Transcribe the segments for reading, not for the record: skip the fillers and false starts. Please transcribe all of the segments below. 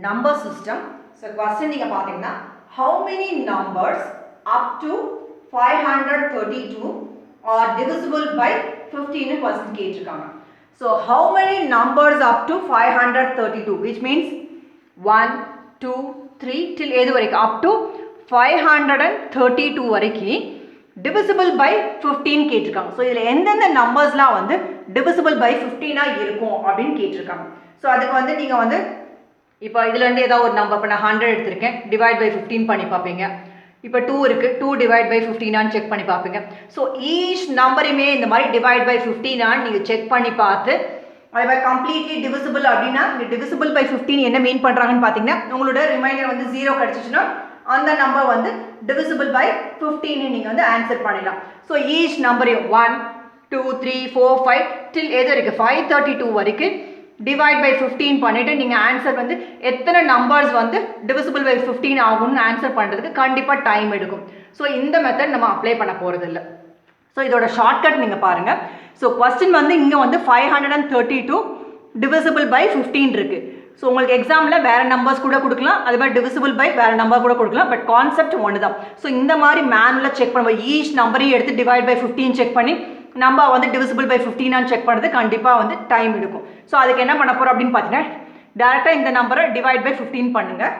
number system. So question நீங்க பாத்தீங்கன்னா how many numbers up to 532 are divisible by 15 question கேட்டிருக்காங்க. So how many numbers up to 532 which means 1 2 3 till எது வரைக்கும் up to 532 வரைக்கும் divisible by 15 கேட்டிருக்காங்க. So இதில் எந்தெந்த நம்பர்ஸ்லாம் வந்து divisible by 15 இருக்கும் அப்படின்னு கேட்டிருக்காங்க. ஸோ அதுக்கு வந்து நீங்கள் வந்து இப்போ இதில் வந்து ஏதாவது ஒரு நம்பர் இப்போ நான் 100 எடுத்திருக்கேன், டிவைட் பை 15 பண்ணி பார்ப்பீங்க. இப்போ 2 இருக்குது, 2 டிவைட் பை 15 செக் பண்ணி பார்ப்பீங்க. ஸோ ஈச் நம்பரையுமே இந்த மாதிரி டிவைட் பை 15 நீங்கள் செக் பண்ணி பார்த்து அதே மாதிரி கம்ப்ளீட்லி டிவிசிபிள் அப்படின்னா இந்த டிவிசிபிள் பை 15 என்ன மீன் பண்ணுறாங்கன்னு பார்த்தீங்கன்னா உங்களோட ரிமைண்டர் வந்து 0 கிடச்சிச்சுன்னா அந்த நம்பர் வந்து divisible by 15 நீங்கள் வந்து ஆன்சர் பண்ணிடலாம். ஸோ ஈச் நம்பரையும் 1 2 3 4 5 till எது வரைக்கும் 532 வரைக்கும் டிவைட் பை 15 பண்ணிவிட்டு நீங்கள் ஆன்சர் வந்து எத்தனை நம்பர்ஸ் வந்து divisible by 15 ஆகும்னு ஆன்சர் பண்ணுறதுக்கு கண்டிப்பாக டைம் எடுக்கும். ஸோ இந்த மெத்தட் நம்ம அப்ளை பண்ண போகிறது இல்லை. ஸோ இதோட ஷார்ட்கட் நீங்கள் பாருங்கள். ஸோ கொஸ்டின் வந்து இங்கே வந்து 532 divisible by 15 இருக்குது. ஸோ உங்களுக்கு எக்ஸாமில் வேறு நம்பர்ஸ் கூட கொடுக்கலாம், அது மாதிரி divisible by வேறு நம்பர் கூட கொடுக்கலாம், பட் கான்செப்ட் ஒன்று தான். ஸோ இந்த மாதிரி மேனுவலாக செக் பண்ணுவோம். ஈச் நம்பரையும் எடுத்து டிவைட் பை 15 செக் பண்ணி நம்பர் வந்து divisible by 15 செக் பண்ணுறது கண்டிப்பாக வந்து டைம் எடுக்கும். ஸோ அதுக்கு என்ன பண்ண போகிறோம் அப்படின்னு பார்த்தீங்கன்னா டேரெக்டாக இந்த நம்பரை டிவைட் பை 15 பண்ணுங்கள்.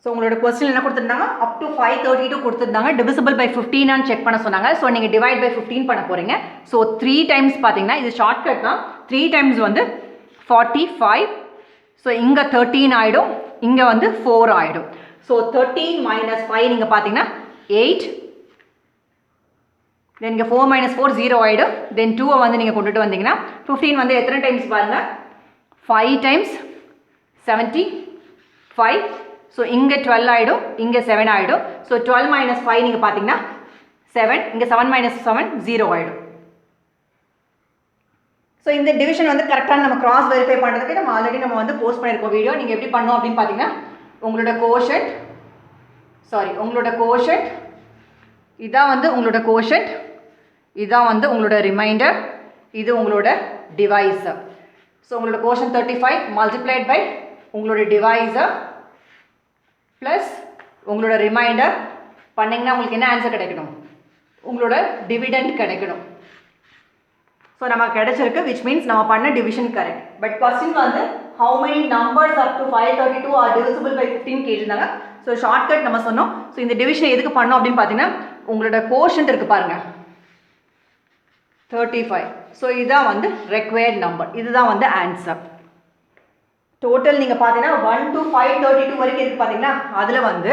ஸோ உங்களோட கொஸ்டின் என்ன கொடுத்துருந்தாங்க, அப் டு 532 கொடுத்துருந்தாங்க, divisible by 15 செக் பண்ண சொன்னாங்க. ஸோ நீங்கள் டிவைட் பை 15 பண்ண போகிறீங்க. ஸோ 3 டைம்ஸ் பார்த்தீங்கன்னா இது ஷார்ட்கட் தான். 3 டைம்ஸ் வந்து 45. ஸோ இங்கே 13 ஆகிடும், இங்கே வந்து 4 ஆகிடும். ஸோ 13 மைனஸ் 5 நீங்கள் பார்த்தீங்கன்னா 8, தென் இங்கே 4 மைனஸ் 4 0 ஆகிடும். தென் 2 வந்து நீங்கள் கொண்டுட்டு வந்தீங்கன்னா 15 வந்து எத்தனை டைம்ஸ் பாருங்கள், 5 டைம்ஸ் 75. ஸோ இங்கே 12 ஆகிடும், இங்கே 7 ஆகிடும். ஸோ 12 மைனஸ் 5 நீங்கள் பார்த்தீங்கன்னா 7, இங்கே 7 மைனஸ் 7 0 ஆகிடும். ஸோ இந்த டிவிஷன் வந்து கரெக்டாக நம்ம கிராஸ் வெரிஃபை பண்ணுறதுக்கு நம்ம ஆல்ரெடி நம்ம வந்து போஸ்ட் பண்ணியிருக்கோம் வீடியோ. நீங்கள் எப்படி பண்ணோம் அப்படின்னு பார்த்தீங்கன்னா உங்களோட கோஷன்ட் இதான் வந்து உங்களோட கோஷன்ட், இதான் வந்து உங்களோட ரிமைண்டர், இது உங்களோட டிவைஸர். ஸோ உங்களோட கோஷன்ட் 35 மல்டிப்ளைட் பை உங்களோட டிவைஸர் ப்ளஸ் உங்களோட ரிமைண்டர் பண்ணிங்கன்னா உங்களுக்கு என்ன ஆன்சர் கிடைக்கணும், உங்களோட டிவிடெண்ட் கிடைக்கணும். ஸோ நமக்கு கிடைச்சிருக்கு, விச் மீன்ஸ் நம்ம பண்ண டிவிஷன் கரெக்ட். பட் கொஸ்டின் வந்து how many numbers up to 532 are divisible by 15 கேட்டிருந்தாங்க. ஸோ ஷார்ட்கட் நம்ம சொன்னோம். ஸோ இந்த டிவிஷன் எதுக்கு பண்ணோம் அப்படின்னு பார்த்தீங்கன்னா உங்களோட கோஷன்ட் இருக்குது பாருங்கள் 35. ஸோ இதுதான் வந்து ரெக்வயர்ட் நம்பர், இதுதான் வந்து ஆன்சர். டோட்டல் நீங்கள் பார்த்தீங்கன்னா 1 to 532 வரைக்கும் இருக்குது பார்த்தீங்கன்னா அதில் வந்து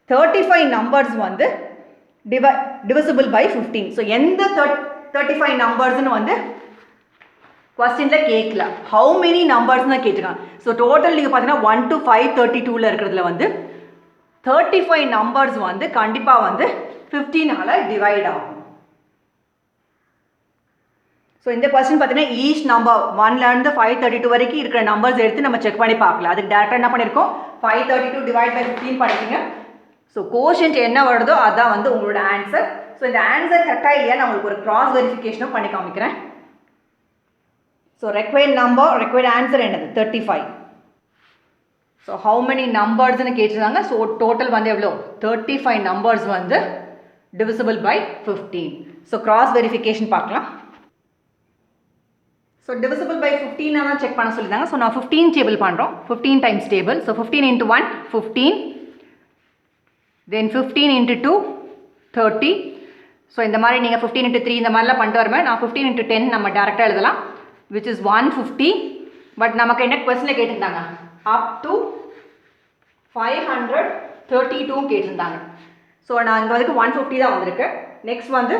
35 நம்பர்ஸ் வந்து divisible by 15. ஸோ எந்த 35 நம்பர்ஸ்னு வந்து கொஸ்டினில் கேட்கல, ஹவு மெனி நம்பர்ஸ்னு கேட்டிருக்காங்க. ஸோ டோட்டல் நீங்கள் பார்த்தீங்கன்னா 1 to 532 இருக்கிறதுல வந்து 35 நம்பர்ஸ் வந்து கண்டிப்பாக வந்து 15 டிவைட் ஆகும். ஸோ இந்த கொஸ்டின் பார்த்தீங்கன்னா ஈச் நம்பர் 1லேருந்து 532 வரைக்கும் இருக்கிற நம்பர்ஸ் எடுத்து நம்ம செக் பண்ணி பார்க்கலாம். அதுக்கு டேரெக்டாக என்ன பண்ணியிருக்கோம், 532 டிவைட் பை 15 பண்ணிட்டீங்க. ஸோ கோஷன்ட் என்ன வருதோ அதுதான் வந்து உங்களோட ஆன்சர். ஸோ இந்த ஆன்சர் கரெக்டாக இல்லையா நான் உங்களுக்கு ஒரு கிராஸ் வெரிஃபிகேஷனும் பண்ணி காமிக்கிறேன். ஸோ ரெக்வயர்ட் ஆன்சர் என்னது 35. ஸோ ஹவு மெனி நம்பர்ஸ்னு கேட்டிருந்தாங்க. ஸோ டோட்டல் வந்து எவ்வளோ 35 நம்பர்ஸ் வந்து divisible by 15. So cross verification பார்க்கலாம். ஸோ divisible by 15 தான் செக் பண்ண சொல்லியிருந்தாங்க. ஸோ நான் 15 டேபிள் பண்ணுறோம், 15 டைம்ஸ் டேபிள். ஸோ 15 into 1 15, தென் 15 into 2 30. ஸோ இந்த மாதிரி நீங்கள் 15 into 3 இந்த மாதிரிலாம் பண்ணிட்டு வருவேன். நான் 15 into 10 நம்ம டேரெக்டாக எழுதலாம், which is 150. பட் நமக்கு என்ன கொஸ்டினில் கேட்டிருந்தாங்க, அப் டு 532 கேட்டிருந்தாங்க. ஸோ நான் இங்கே வந்து 150 தான் வந்திருக்கு. நெக்ஸ்ட் வந்து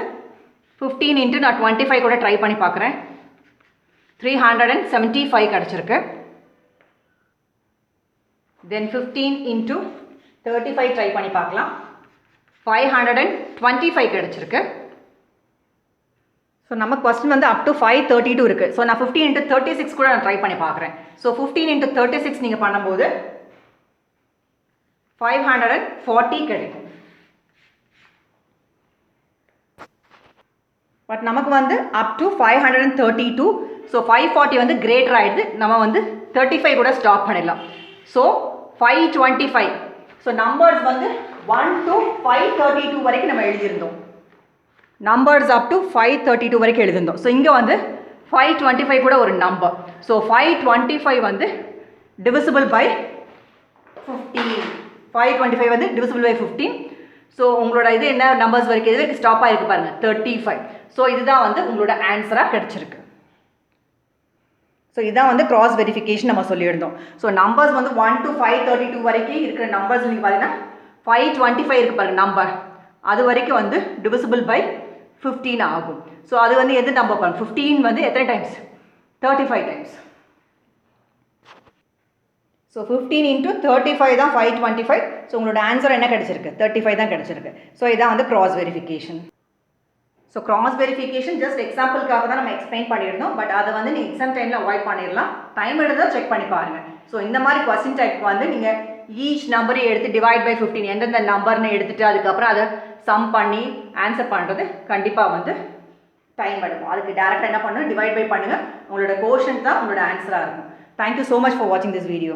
15 into நான் 25 கூட ட்ரை பண்ணி பார்க்குறேன், 375 கிடச்சிருக்கு. தென் 15 into 35 ட்ரை பண்ணி பார்க்கலாம், 525 கிடச்சிருக்கு. ஸோ நம்ம கொஸ்டின் வந்து அப் டு 532 இருக்குது. ஸோ நான் 15 into 36 கூட நான் ட்ரை பண்ணி பார்க்குறேன். ஸோ 15 into 36 நீங்கள் பண்ணும்போது 540 கிடைக்கும். பட் நமக்கு வந்து அப் டு 532. ஸோ 540 வந்து கிரேட்டர் ஆகிடுது, நம்ம வந்து 35 கூட ஸ்டாப் பண்ணிடலாம். ஸோ 525. ஸோ நம்பர்ஸ் வந்து 1 to 532 வரைக்கும் நம்ம எழுதியிருந்தோம். நம்பர்ஸ் அப் டு 532 வரைக்கும் எழுதியிருந்தோம். ஸோ இங்கே வந்து 525 கூட ஒரு நம்பர். ஸோ 525 வந்து divisible by 15. 525 வந்து divisible by 15. ஸோ உங்களோட இது என்ன நம்பர்ஸ் வரைக்கும் இது வரைக்கும் ஸ்டாப் ஆகிருக்கு பாருங்கள் 35. ஸோ இதுதான் வந்து உங்களோட ஆன்சராக கிடச்சிருக்கு. ஸோ இதுதான் வந்து கிராஸ் வெரிஃபிகேஷன் நம்ம சொல்லியிருந்தோம். ஸோ நம்பர்ஸ் வந்து 1 to 532 வரைக்கும் இருக்கிற நம்பர்ஸ் நீங்கள் பார்த்தீங்கன்னா 525 இருக்கு பாருங்கள் நம்பர், அது வரைக்கும் வந்து divisible by 15 ஆகும். ஸோ அது வந்து எது நம்பர் பாருங்கள் 15 வந்து எத்தனை டைம்ஸ் 35 டைம்ஸ். ஸோ 15 into 35 தான் 525. ஸோ உங்களோட ஆன்சர் என்ன கிடச்சிருக்கு 35 தான் கிடச்சிருக்கு. ஸோ இதான் வந்து cross verification. So cross verification just எக்ஸாம்பிளுக்காக தான் நம்ம எக்ஸ்பிளைன் பண்ணியிருந்தோம். பட் அதை வந்து நீங்கள் எக்ஸாம் டைமில் அவாய்ட் பண்ணிடலாம். டைம் எடுத்தால் செக் பண்ணி பாருங்கள். ஸோ இந்த மாதிரி கொஸ்டின் டைப் வந்து நீங்கள் ஈச் நம்பரை எடுத்து டிவைட் பை 15 எந்தெந்த நம்பர்னு எடுத்துகிட்டு அதுக்கப்புறம் அதை சம் பண்ணி ஆன்சர் பண்ணுறது கண்டிப்பாக வந்து டைம் எடுக்கும். அதுக்கு டேரெக்டாக என்ன பண்ணணும் டிவைட் பை பண்ணுங்கள். உங்களோட கோஷன் தான் உங்களோட ஆன்சராக இருக்கும். Thank you so much for watching this video.